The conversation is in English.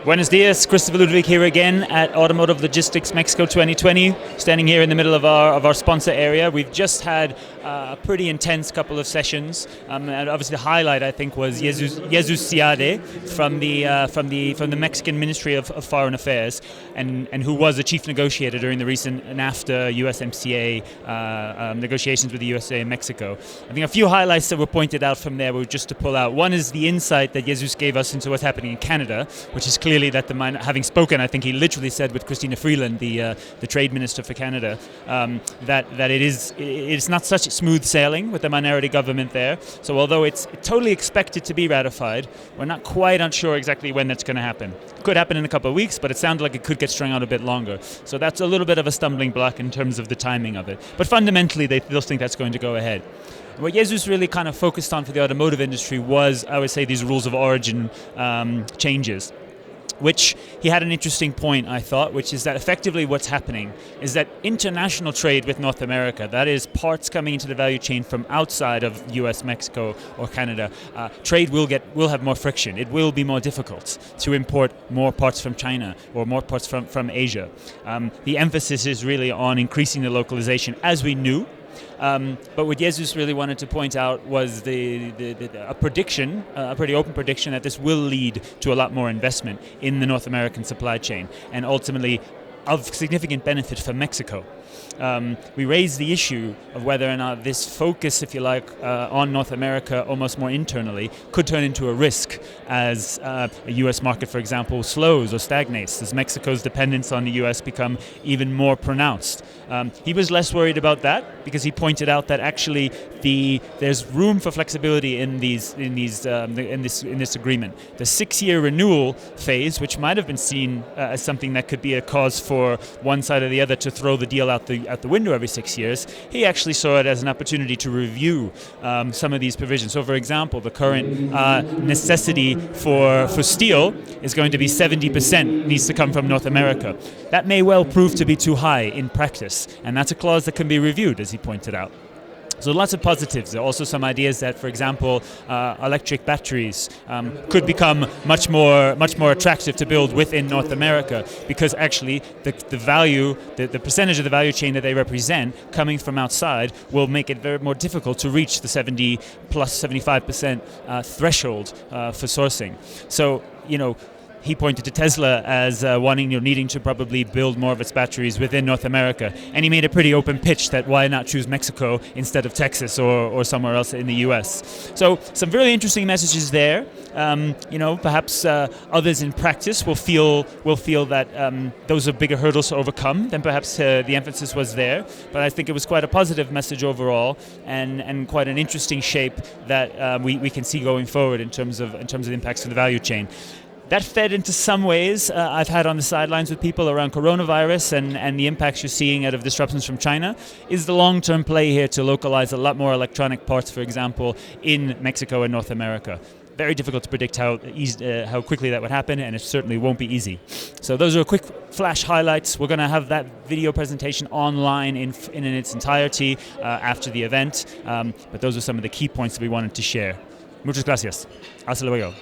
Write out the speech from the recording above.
Buenos dias, Christopher Ludwig here again at Automotive Logistics Mexico 2020, standing here in the middle of our sponsor area. We've just had a pretty intense couple of sessions, and obviously the highlight I think was Jesús Seade from the Mexican Ministry of Foreign Affairs, and who was the chief negotiator during the recent NAFTA USMCA negotiations with the USA and Mexico. I think a few highlights that were pointed out from there were just to pull out. One is the insight that Jesús gave us into what's happening in Canada, which is clearly that having spoken, I think he literally said with Christina Freeland, the trade minister for Canada, that it's not such smooth sailing with the minority government there. So although it's totally expected to be ratified, we're not quite unsure exactly when that's going to happen. It could happen in a couple of weeks, but it sounded like it could get strung out a bit longer. So that's a little bit of a stumbling block in terms of the timing of it. But fundamentally, they still think that's going to go ahead. What Jesús really kind of focused on for the automotive industry was, I would say, these rules of origin changes, which he had an interesting point, I thought, which is that effectively what's happening is that international trade with North America, that is parts coming into the value chain from outside of US, Mexico, or Canada, trade will have more friction. It will be more difficult to import more parts from China or more parts from Asia. The emphasis is really on increasing the localization, as we knew. But what Jesús really wanted to point out was a prediction, a pretty open prediction, that this will lead to a lot more investment in the North American supply chain and ultimately of significant benefit for Mexico. We raised the issue of whether or not this focus, if you like, on North America almost more internally could turn into a risk as a US market, for example, slows or stagnates, as Mexico's dependence on the US become even more pronounced. He was less worried about that because he pointed out that actually there's room for flexibility in this agreement. The 6-year renewal phase, which might have been seen as something that could be a cause for one side or the other to throw the deal out the window every 6 years, he actually saw it as an opportunity to review some of these provisions. So, for example, the current necessity for steel is going to be 70% needs to come from North America. That may well prove to be too high in practice, and that's a clause that can be reviewed, as he pointed out. So lots of positives. There are also some ideas that, for example, electric batteries could become much more attractive to build within North America, because actually the percentage of the value chain that they represent coming from outside will make it very more difficult to reach the 70 plus 75% threshold for sourcing. So, he pointed to Tesla as needing to probably build more of its batteries within North America. And he made a pretty open pitch that why not choose Mexico instead of Texas or somewhere else in the US. So some really interesting messages there. Perhaps others in practice will feel that those are bigger hurdles to overcome than perhaps the emphasis was there. But I think it was quite a positive message overall, and quite an interesting shape that we can see going forward in terms of the impacts to the value chain. That fed into some ways I've had on the sidelines with people around coronavirus and the impacts you're seeing out of disruptions from China. Is the long-term play here to localize a lot more electronic parts, for example, in Mexico and North America? Very difficult to predict how quickly that would happen, and it certainly won't be easy. So those are quick flash highlights. We're going to have that video presentation online in its entirety after the event, but those are some of the key points that we wanted to share. Muchas gracias. Hasta luego.